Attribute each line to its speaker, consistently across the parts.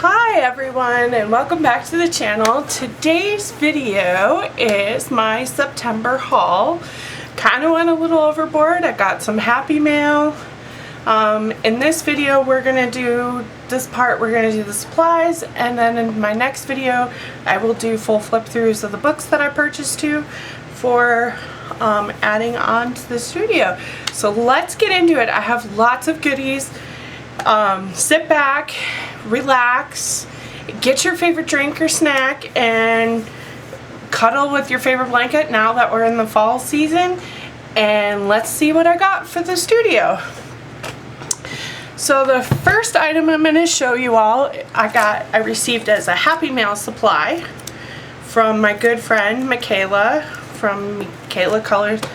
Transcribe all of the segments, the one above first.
Speaker 1: Hi everyone and welcome back to the channel. Today's video is my September haul. Kind of went a little overboard. I got some Happy Mail. In this video we're going to do this part, we're going to do the supplies, and then in my next video I will do full flip throughs of the books that I purchased for adding on to the studio. So let's get into it. I have lots of goodies. Sit back, relax, get your favorite drink or snack, and cuddle with your favorite blanket now that we're in the fall season, and let's see what I got for the studio. So the first item I'm going to show you all, I received as a Happy Mail supply from my good friend Michaela from Michaela Colorist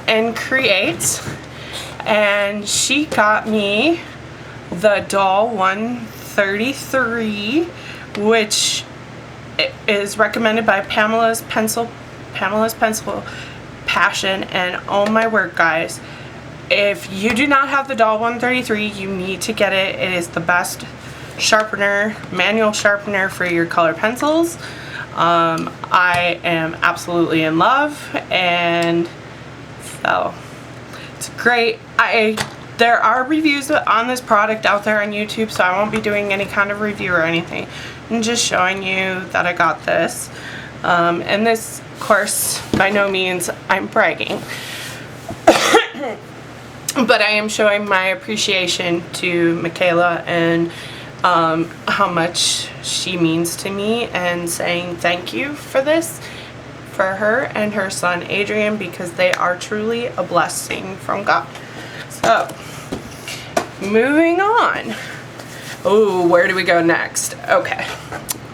Speaker 1: and Creates, and she got me the Doll 133, which is recommended by Pamela's Pencil Passion, and oh my word guys, if you do not have the Doll 133, you need to get it. It is the best sharpener, manual sharpener for your color pencils. I am absolutely in love, and so it's great. There are reviews on this product out there on YouTube, so I won't be doing any kind of review or anything. I'm just showing you that I got this. And this, of course, by no means I'm bragging. But I am showing my appreciation to Michaela and how much she means to me, and saying thank you for this for her and her son Adrian, because they are truly a blessing from God. So, moving on. Oh, where do we go next? Okay,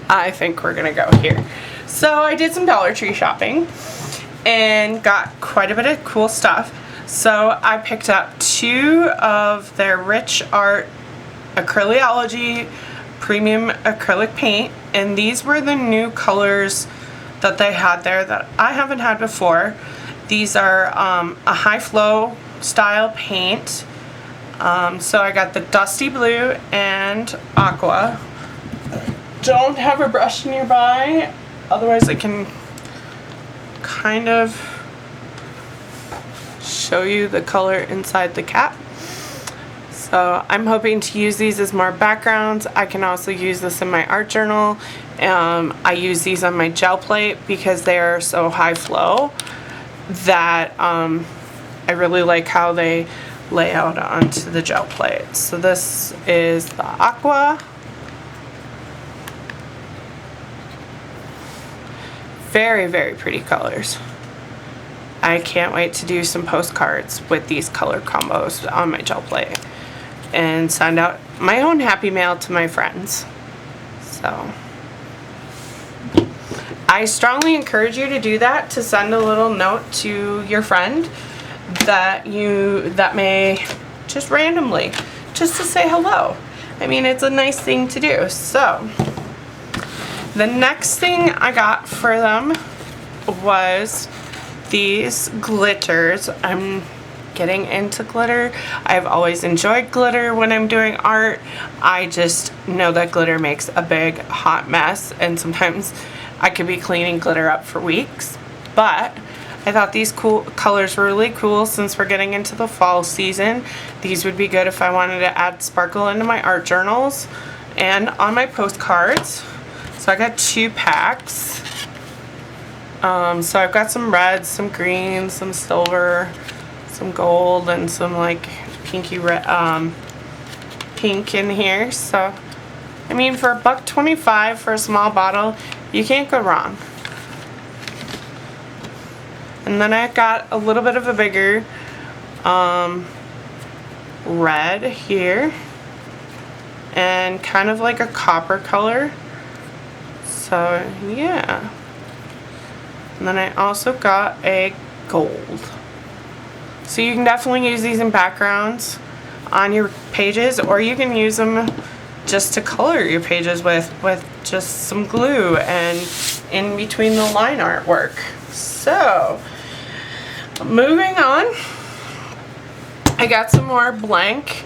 Speaker 1: I think we're gonna go here. So I did some Dollar Tree shopping and got quite a bit of cool stuff. So I picked up 2 of their Rich Art Acryliology Premium Acrylic Paint, and these were the new colors that they had there that I haven't had before. These are a high flow style paint. So I got the Dusty Blue and Aqua. Don't have a brush nearby, otherwise I can kind of show you the color inside the cap. So I'm hoping to use these as more backgrounds. I can also use this in my art journal. I use these on my gel plate because they are so high flow that I really like how they lay out onto the gel plate. So this is the Aqua. Very, very pretty colors. I can't wait to do some postcards with these color combos on my gel plate and send out my own Happy Mail to my friends. So I strongly encourage you to do that, to send a little note to your friend that may just randomly, just to say hello. I mean, it's a nice thing to do. So the next thing I got for them was these glitters. I'm getting into glitter. I've always enjoyed glitter when I'm doing art. I just know that glitter makes a big hot mess, and sometimes I could be cleaning glitter up for weeks. But I thought these cool colors were really cool since we're getting into the fall season. These would be good if I wanted to add sparkle into my art journals and on my postcards. So I got 2 packs. So I've got some reds, some greens, some silver, some gold, and some like pinky red, pink in here. So I mean, for $1.25 for a small bottle, you can't go wrong. And then I got a little bit of a bigger red here, and kind of like a copper color. So yeah. And then I also got a gold. So you can definitely use these in backgrounds on your pages, or you can use them just to color your pages with just some glue and in between the line artwork. So moving on, I got some more blank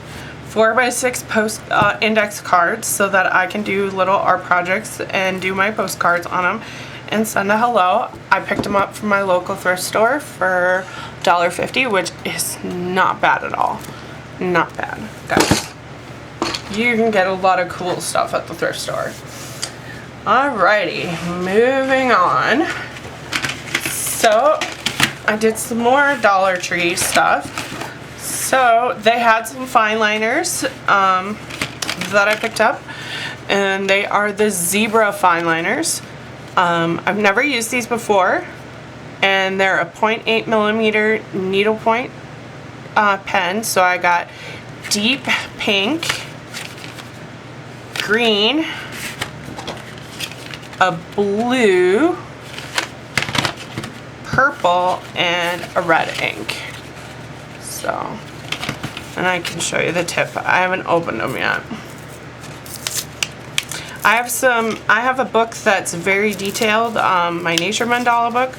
Speaker 1: 4x6 post index cards so that I can do little art projects and do my postcards on them and send a hello. I picked them up from my local thrift store for $1.50, which is not bad at all. Not bad, guys. You can get a lot of cool stuff at the thrift store. Alrighty, moving on. So I did some more Dollar Tree stuff. So they had some Fineliners that I picked up, and they are the Zebra Fineliners. I've never used these before, and they're a 0.8 millimeter needlepoint pen. So I got deep pink, green, a blue, purple, and a red ink. So, and I can show you the tip. I haven't opened them yet. I have a book that's very detailed, my Nature Mandala book,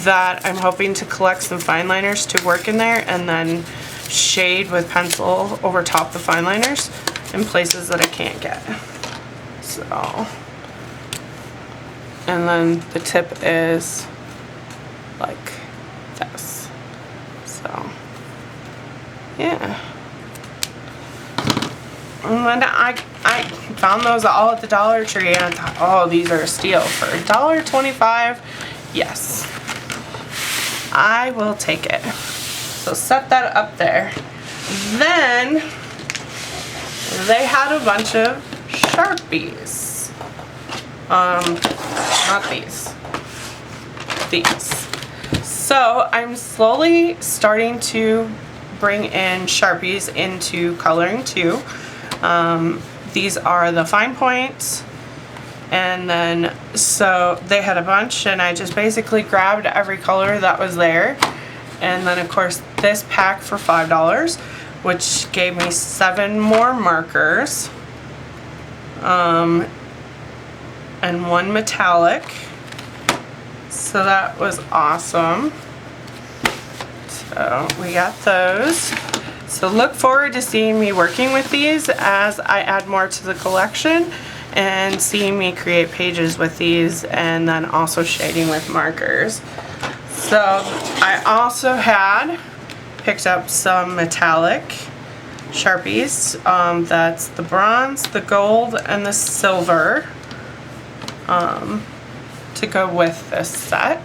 Speaker 1: that I'm hoping to collect some Fineliners to work in there and then shade with pencil over top the Fineliners in places that I can't get. So, and then the tip is like this. So, yeah. And then I found those all at the Dollar Tree, and I thought, oh, these are a steal for $1.25. Yes, I will take it. So set that up there. Then they had a bunch of Sharpies. Not these. These. So I'm slowly starting to bring in Sharpies into coloring too. These are the fine points, and then so they had a bunch, and I just basically grabbed every color that was there, and then of course this pack for $5, which gave me 7 more markers, and 1 metallic, so that was awesome. So we got those. So look forward to seeing me working with these as I add more to the collection, and seeing me create pages with these, and then also shading with markers. So I also had picked up some metallic Sharpies. That's the bronze, the gold, and the silver to go with this set.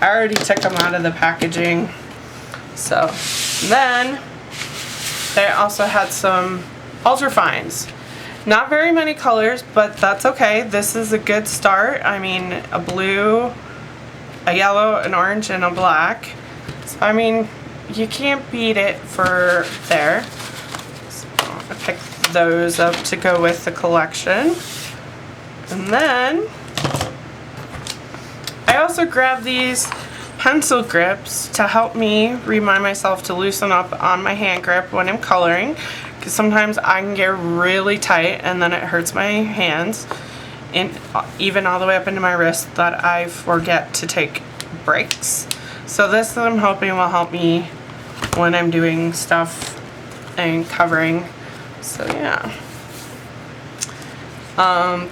Speaker 1: I already took them out of the packaging. So then they also had some Ultrafines. Not very many colors, but that's okay. This is a good start. I mean, a blue, a yellow, an orange, and a black. So, I mean, you can't beat it for there. So I picked those up to go with the collection. And then I also grabbed these pencil grips to help me remind myself to loosen up on my hand grip when I'm coloring, because sometimes I can get really tight and then it hurts my hands, and even all the way up into my wrist, that I forget to take breaks. So this I'm hoping will help me when I'm doing stuff and covering. So yeah.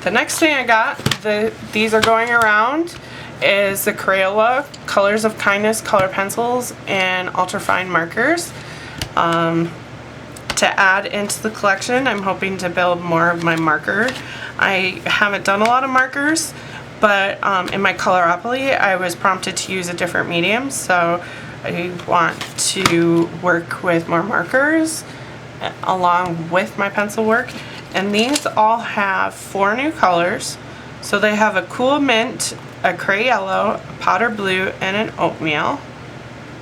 Speaker 1: The next thing I got, these are going around, is the Crayola Colors of Kindness color pencils and ultrafine markers to add into the collection. I'm hoping to build more of my marker. I haven't done a lot of markers, but in my Coloropoly I was prompted to use a different medium, so I want to work with more markers along with my pencil work. And these all have 4 new colors. So they have a cool mint, a cray yellow, a powder blue, and an oatmeal.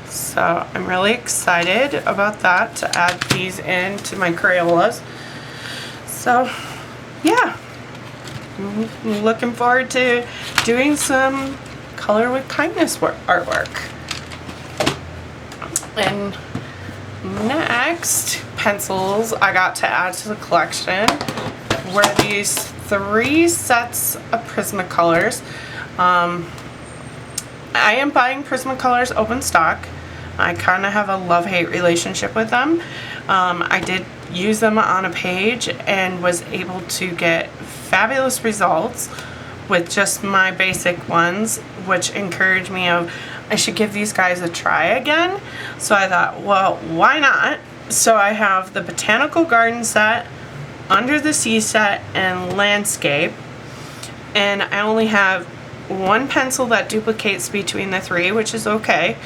Speaker 1: So I'm really excited about that, to add these into my Crayolas. So yeah, I'm looking forward to doing some color with kindness artwork. And next pencils I got to add to the collection were these 3 sets of Prismacolors. I am buying Prismacolors open stock. I kind of have a love-hate relationship with them. I did use them on a page and was able to get fabulous results with just my basic ones, which encouraged me of I should give these guys a try again. So I thought, well, why not? So I have the Botanical Garden set, Under the Sea set, and Landscape. And I only have one pencil that duplicates between the three, which is okay.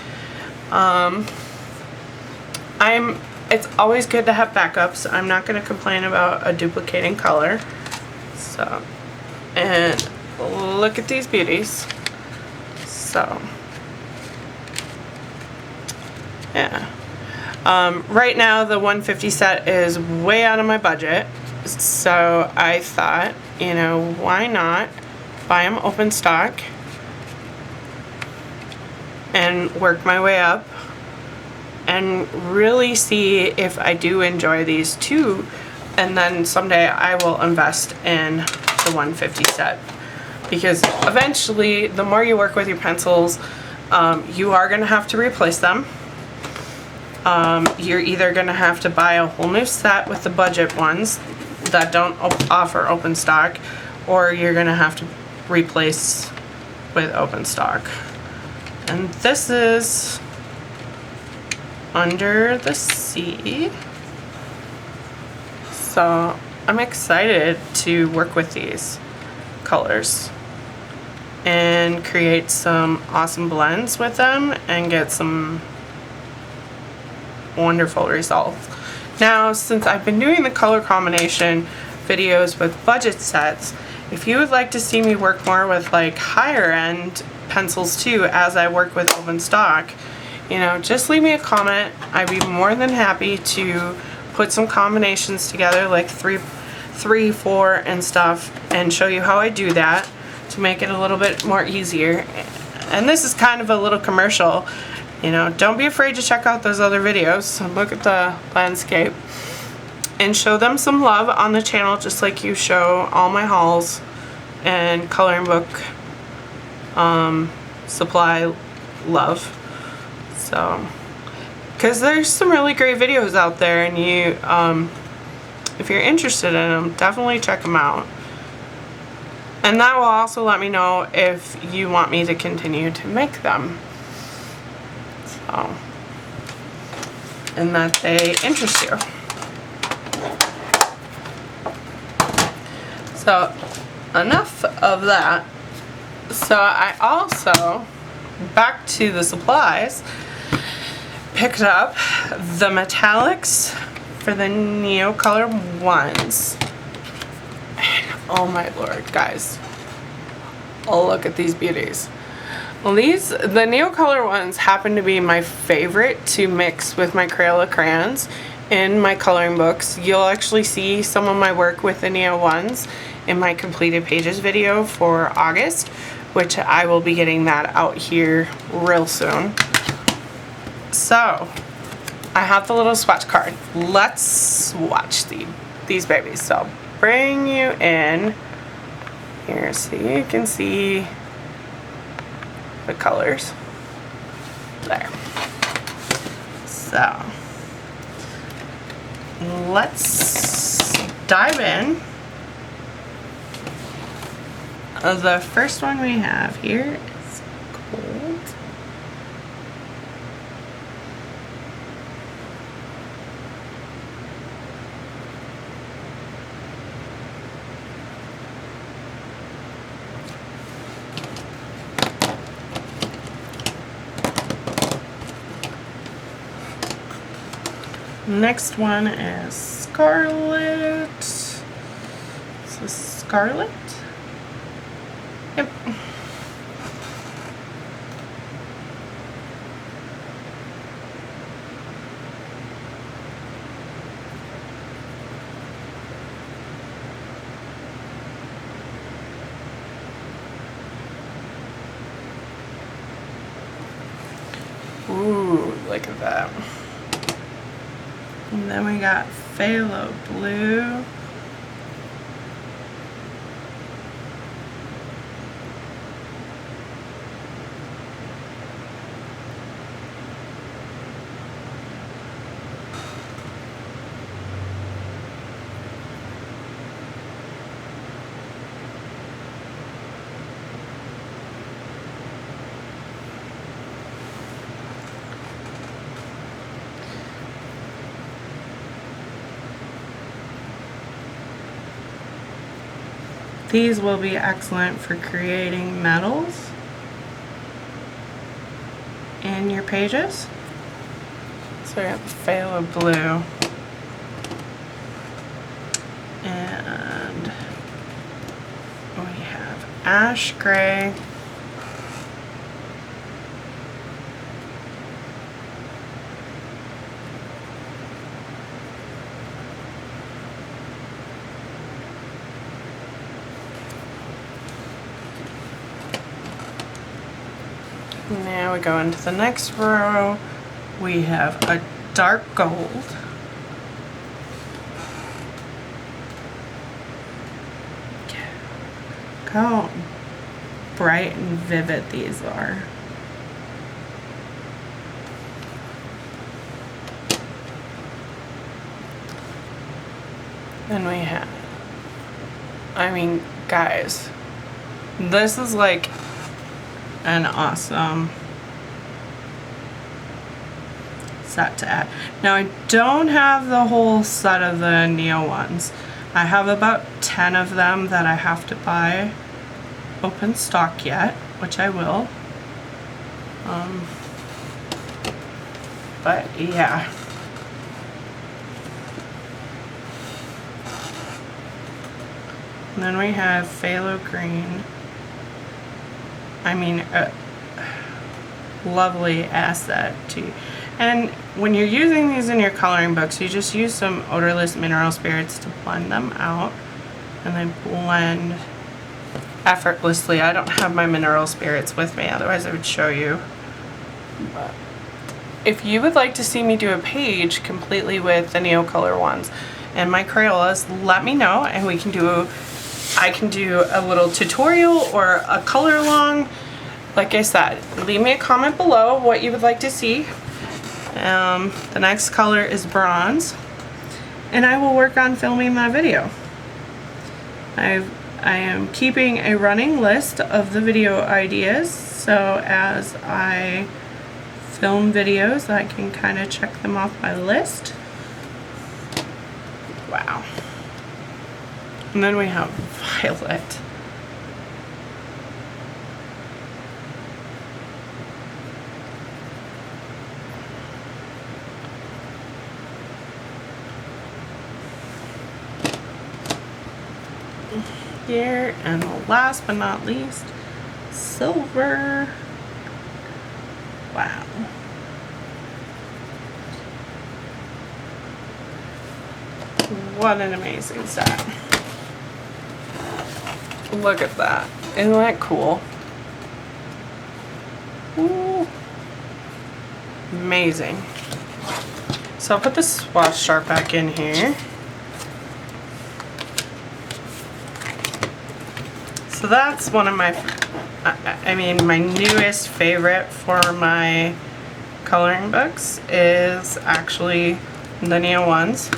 Speaker 1: It's always good to have backups. I'm not going to complain about a duplicating color. So, and look at these beauties. So, yeah. Right now the 150 set is way out of my budget. So I thought, you know, why not buy them open stock and work my way up and really see if I do enjoy these too, and then someday I will invest in the 150 set, because eventually the more you work with your pencils, you are going to have to replace them. You're either going to have to buy a whole new set with the budget ones that don't offer open stock, or you're going to have to replace with open stock. And this is Under the Sea. So I'm excited to work with these colors and create some awesome blends with them and get some wonderful results. Now, since I've been doing the color combination videos with budget sets, if you would like to see me work more with like higher end pencils too, as I work with open stock, you know, just leave me a comment. I'd be more than happy to put some combinations together, like 3, 4 and stuff, and show you how I do that to make it a little bit more easier. And this is kind of a little commercial. You know, don't be afraid to check out those other videos. Look at the landscape and show them some love on the channel, just like you show all my hauls and coloring book supply love. So, because there's some really great videos out there, and you, if you're interested in them, definitely check them out. And that will also let me know if you want me to continue to make them. So, and that they interest you. So, enough of that. So I also, back to the supplies, picked up the metallics for the Neocolor ones. Oh my lord, guys. Oh, look at these beauties. Well, the Neocolor ones happen to be my favorite to mix with my Crayola crayons in my coloring books. You'll actually see some of my work with the Neo ones in my completed pages video for August, which I will be getting that out here real soon. So, I have the little swatch card. Let's swatch these babies. So, bring you in here so you can see the colors. There. So, let's dive in. The first one we have here is gold. Next one is Scarlet. Is this Scarlet? Yep. Ooh, look at that. And then we got Phthalo Blue. These will be excellent for creating metals in your pages. So we have the phthalo blue. And we have ash gray. Now we go into the next row. We have a dark gold. Look how bright and vivid these are. Then we have, I mean, guys, this is like an awesome set to add. Now I don't have the whole set of the Neo ones. I have about 10 of them that I have to buy open stock yet, which I will. But yeah. And then we have phthalo green. I mean, lovely asset too. And when you're using these in your coloring books, you just use some odorless mineral spirits to blend them out, and they blend effortlessly. I don't have my mineral spirits with me, otherwise I would show you. But if you would like to see me do a page completely with the Neocolor ones and my Crayolas, let me know, and we can do I can do a little tutorial or a color along. Like I said, leave me a comment below what you would like to see. The next color is bronze, and I will work on filming that video. I am keeping a running list of the video ideas, so as I film videos I can kind of check them off my list. Wow. And then we have violet. Here, and last but not least, silver. Wow. What an amazing set. Look at that. Isn't that cool? Ooh. Amazing. So I'll put the swatch sharp back in here. So that's one of my, my newest favorite for my coloring books is actually the Neo ones.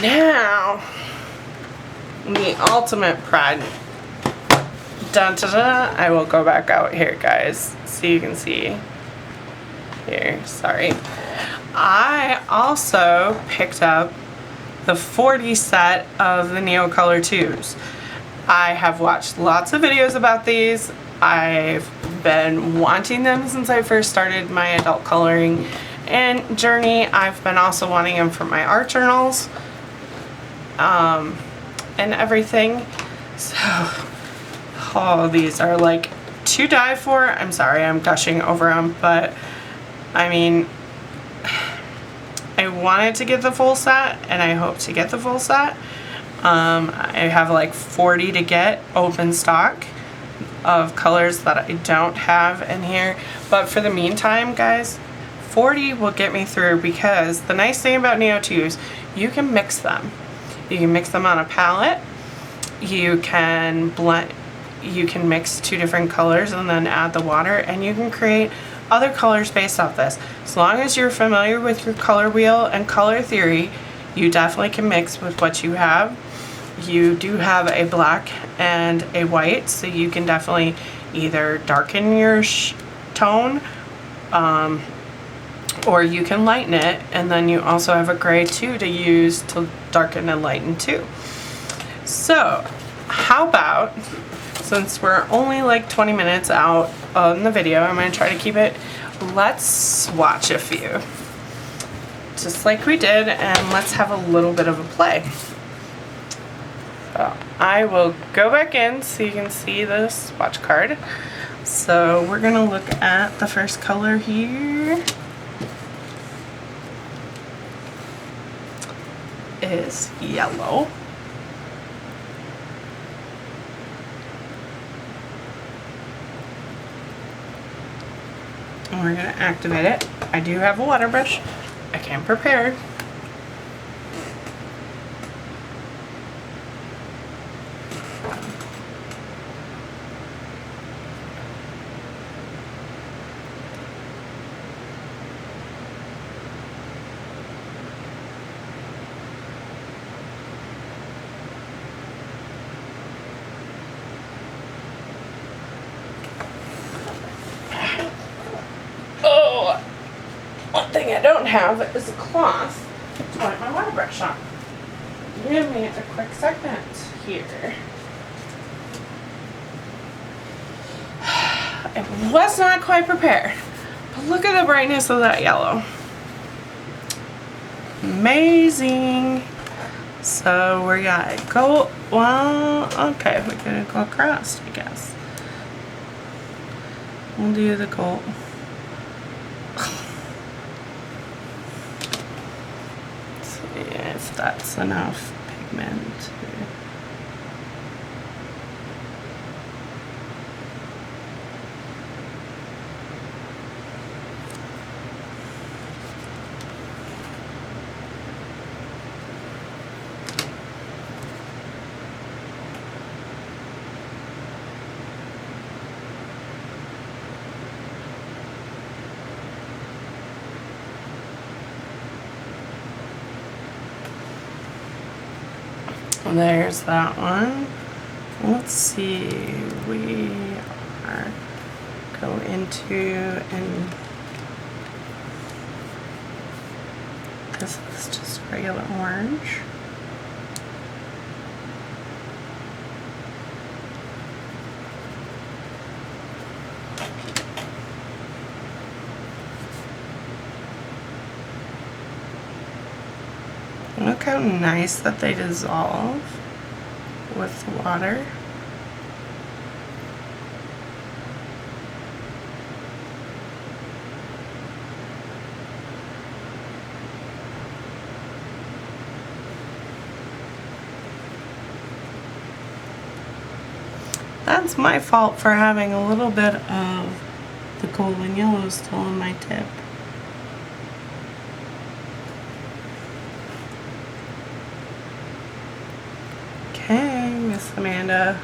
Speaker 1: Now, the ultimate pride. Dun, dun, dun. I will go back out here, guys, so you can see. Here, sorry. I also picked up the 40 set of the Neocolor 2s. I have watched lots of videos about these. I've been wanting them since I first started my adult coloring and journey. I've been also wanting them for my art journals. And everything. So, oh, these are like to die for. I'm sorry, I'm gushing over them, but I mean, I wanted to get the full set, and I hope to get the full set. I have like 40 to get open stock of colors that I don't have in here, but for the meantime, guys, 40 will get me through, because the nice thing about Neo 2s, you can mix them. You can mix them on a palette. You can blend, you can mix two different colors and then add the water, and you can create other colors based off this. As long as you're familiar with your color wheel and color theory, you definitely can mix with what you have. You do have a black and a white, so you can definitely either darken your tone Or you can lighten it, and then you also have a gray too to use to darken and lighten too. So how about, since we're only like 20 minutes out on the video, I'm going to try to keep it, let's watch a few. Just like we did, and let's have a little bit of a play. So I will go back in so you can see the swatch card. So we're going to look at the first color here. Is yellow. And we're going to activate it. I do have a water brush. I came prepared. One thing I don't have is a cloth to wipe my water brush on. Give me a quick second here. I was not quite prepared, but look at the brightness of that yellow. Amazing. So we got gold. Well, okay, we're gonna go across, I guess. We'll do the gold. If that's enough pigment. There's that one. Let's see, we are go into, and this is just regular orange. Look how nice that they dissolve with water. That's my fault for having a little bit of the gold and yellow still on my tip. Okay, Miss Amanda.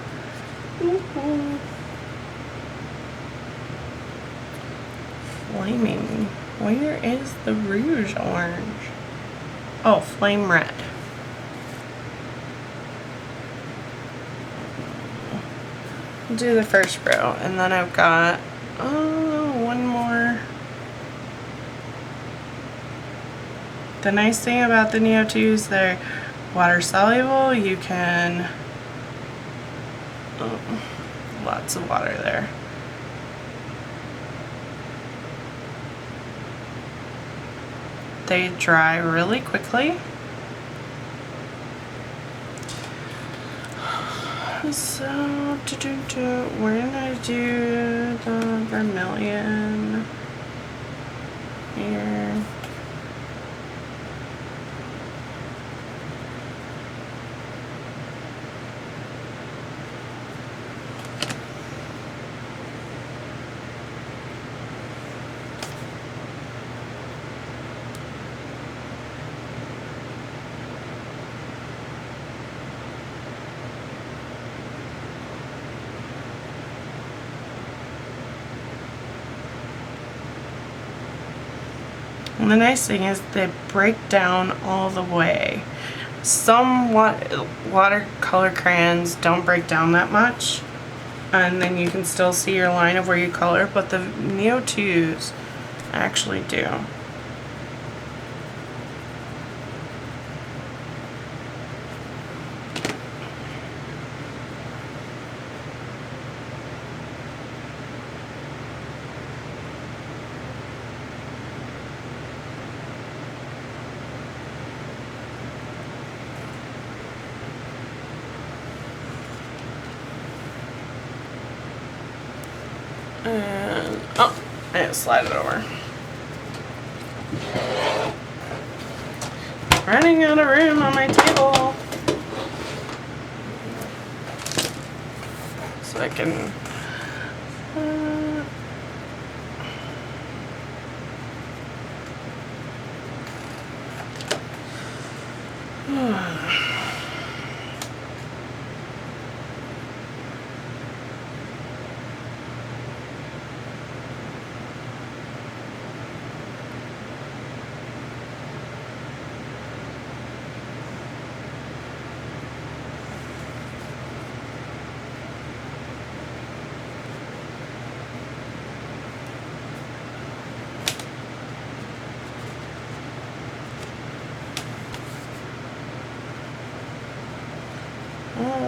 Speaker 1: Flaming. Where is the rouge orange? Oh, flame red. I'll do the first row, and then I've got one more. The nice thing about the Neo 2s, they're water soluble. You can, lots of water there. They dry really quickly. So, we're gonna do the vermilion here. And the nice thing is they break down all the way. Some watercolor crayons don't break down that much, and then you can still see your line of where you color, but the Neo 2s actually do. And, oh, I just slide it over. Running out of room on my table. So I can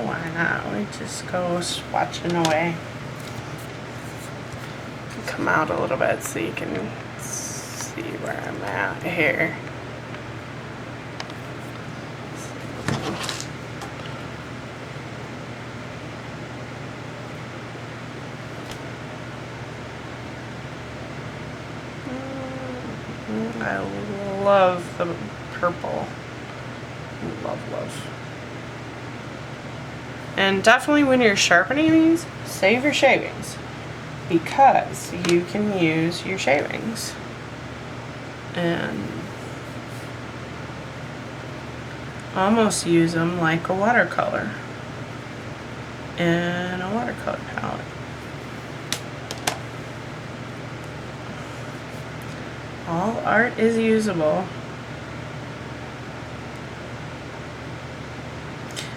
Speaker 1: why not? We just go swatching away. Come out a little bit so you can see where I'm at here. I love the purple. Love. And definitely when you're sharpening these, save your shavings, because you can use your shavings and almost use them like a watercolor in a watercolor palette. All art is usable.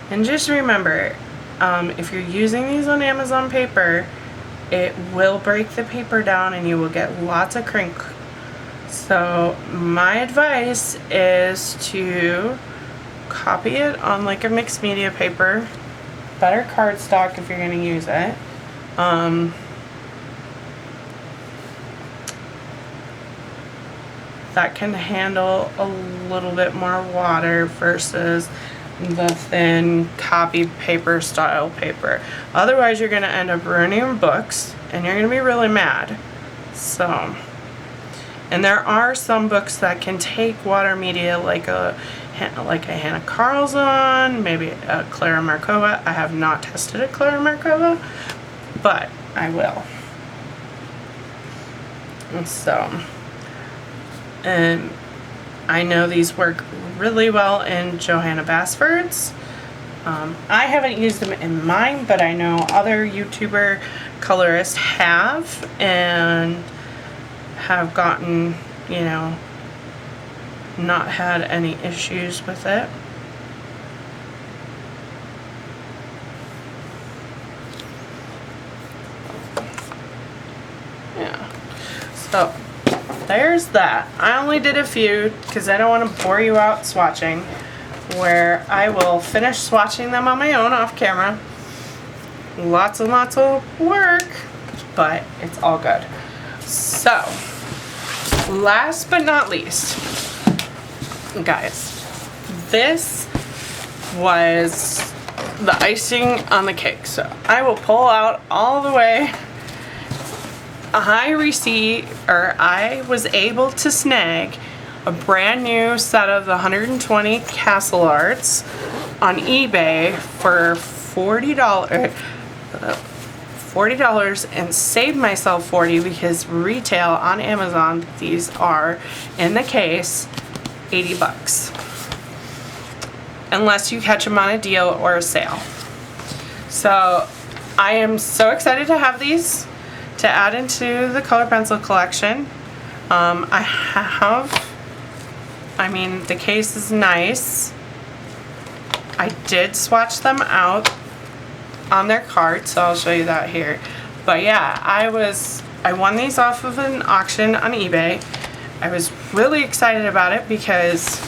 Speaker 1: And just remember, if you're using these on Amazon paper, it will break the paper down and you will get lots of crink. So my advice is to copy it on like a mixed media paper, better cardstock if you're going to use it. That can handle a little bit more water versus the thin copy paper style paper. Otherwise you're going to end up ruining your books and you're going to be really mad. So, and there are some books that can take water media like a Hannah Carlson, maybe a Clara Markova. I have not tested a Clara Markova, but I will. And so, and I know these work really well in Johanna Basford's. I haven't used them in mine, but I know other YouTuber colorists have and have gotten, you know, not had any issues with it. Yeah. So there's that. I only did a few because I don't want to bore you out swatching, where I will finish swatching them on my own off camera. Lots and lots of work, but it's all good. So, last but not least, guys, this was the icing on the cake. So I will pull out all the way. I was able to snag a brand new set of the 120 Castle Arts on eBay for $40 and saved myself $40 because retail on Amazon, these are in the case $80 unless you catch them on a deal or a sale. So I am so excited to have these to add into the color pencil collection. I mean, the case is nice. I did swatch them out on their cart, so I'll show you that here. But yeah, I won these off of an auction on eBay. I was really excited about it because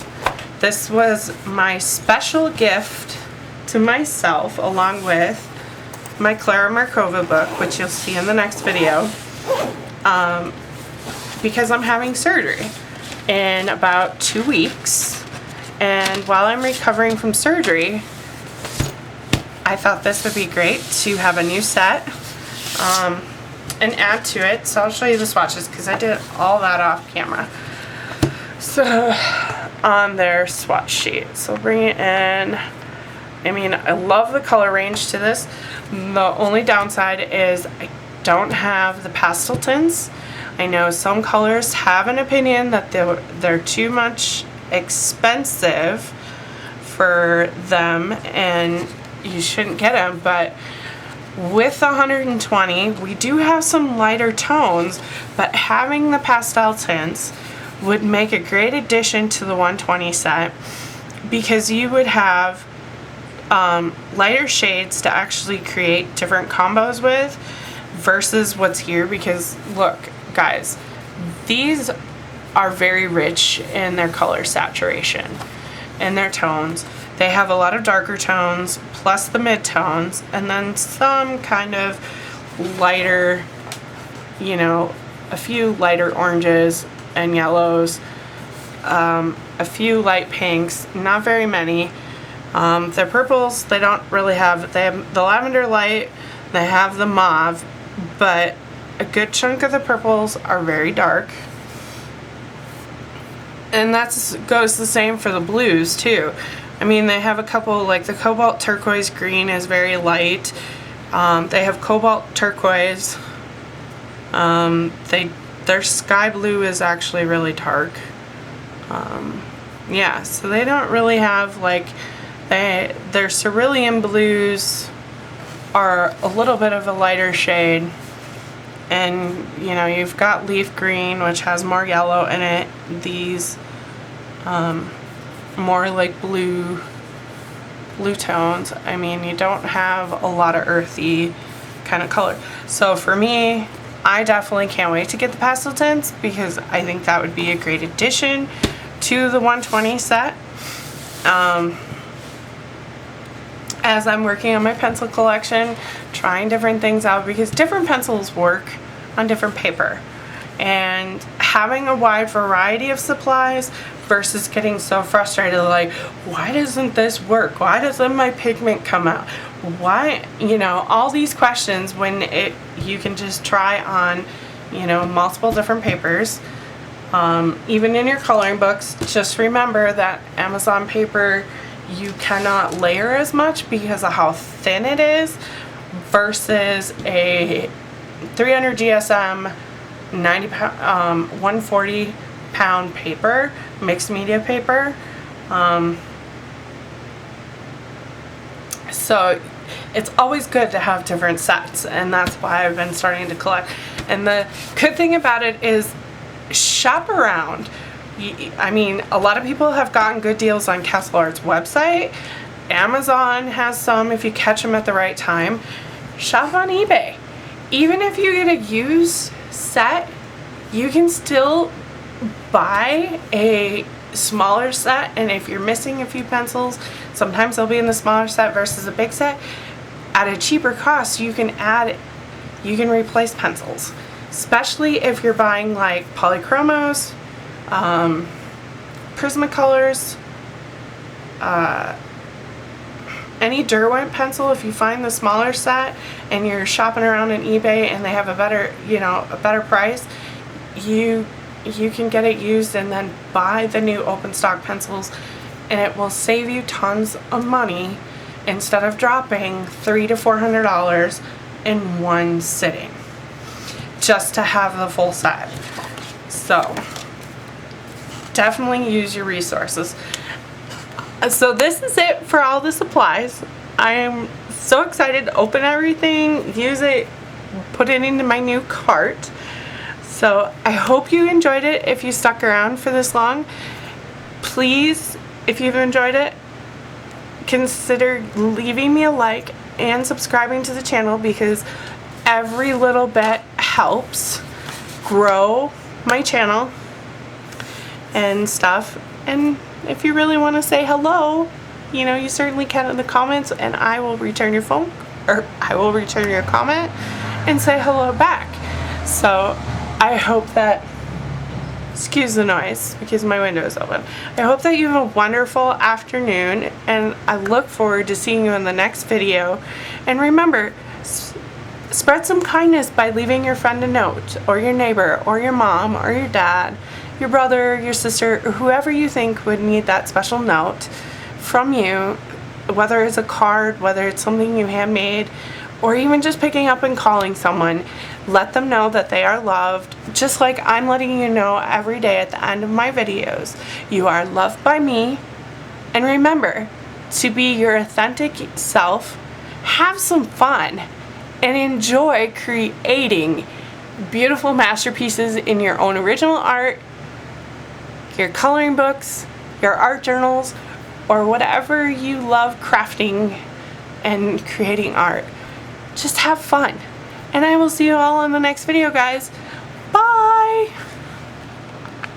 Speaker 1: this was my special gift to myself, along with my Clara Markova book, which you'll see in the next video, because I'm having surgery in about 2 weeks, and while I'm recovering from surgery, I thought this would be great to have a new set. and add to it. So I'll show you the swatches because I did all that off camera. So on their swatch sheet. So bring it in. I mean, I love the color range to this. The only downside is I don't have the pastel tints. I know some colorists have an opinion that they're too much expensive for them and you shouldn't get them, but with the 120 we do have some lighter tones, but having the pastel tints would make a great addition to the 120 set because you would have lighter shades to actually create different combos with versus what's here. Because look guys, these are very rich in their color saturation and their tones. They have a lot of darker tones plus the mid-tones and then some kind of lighter, you know, a few lighter oranges and yellows, a few light pinks, not very many. Their purples, they don't really have, they have the lavender light, they have the mauve, but a good chunk of the purples are very dark. And that goes the same for the blues too. I mean, they have a couple, like the cobalt turquoise green is very light. They have cobalt turquoise. Their sky blue is actually really dark. Yeah, so they don't really have like, their cerulean blues are a little bit of a lighter shade. And you know, you've got leaf green, which has more yellow in it. These more like blue tones. I mean, you don't have a lot of earthy kind of color. So for me, I definitely can't wait to get the pastel tints because I think that would be a great addition to the 120 set. As I'm working on my pencil collection, trying different things out because different pencils work on different paper, and having a wide variety of supplies versus getting so frustrated like, why doesn't this work? Why doesn't my pigment come out? Why, you know, all these questions when you can just try on, you know, multiple different papers. Even in your coloring books, just remember that Amazon paper, you cannot layer as much because of how thin it is versus a 300 GSM 140 pound paper, mixed media paper. So it's always good to have different sets, and that's why I've been starting to collect. And the good thing about it is shop around. I mean, a lot of people have gotten good deals on Castle Art's website. Amazon has some if you catch them at the right time. Shop on eBay. Even if you get a used set, you can still buy a smaller set, and if you're missing a few pencils, sometimes they'll be in the smaller set versus a big set. At a cheaper cost, you can replace pencils, especially if you're buying like polychromos, Prismacolors, any Derwent pencil. If you find the smaller set and you're shopping around on eBay and they have a better, you know, a better price, you can get it used and then buy the new open stock pencils, and it will save you tons of money instead of dropping $300 to $400 in one sitting just to have the full set. So definitely use your resources. So this is it for all the supplies. I am so excited to open everything, use it, put it into my new cart. So I hope you enjoyed it. If you stuck around for this long, please, if you've enjoyed it, consider leaving me a like and subscribing to the channel, because every little bit helps grow my channel and stuff. And if you really want to say hello, you know, you certainly can in the comments, and I will return your phone, or I will return your comment and say hello back. So I hope that, excuse the noise because my window is open. I hope that you have a wonderful afternoon, and I look forward to seeing you in the next video. And remember, Spread some kindness by leaving your friend a note, or your neighbor, or your mom, or your dad, your brother, your sister, or whoever you think would need that special note from you, whether it's a card, whether it's something you handmade, or even just picking up and calling someone. Let them know that they are loved, just like I'm letting you know every day at the end of my videos. You are loved by me, and remember to be your authentic self, have some fun, and enjoy creating beautiful masterpieces in your own original art, your coloring books, your art journals, or whatever you love crafting and creating art. Just have fun. And I will see you all in the next video, guys. Bye!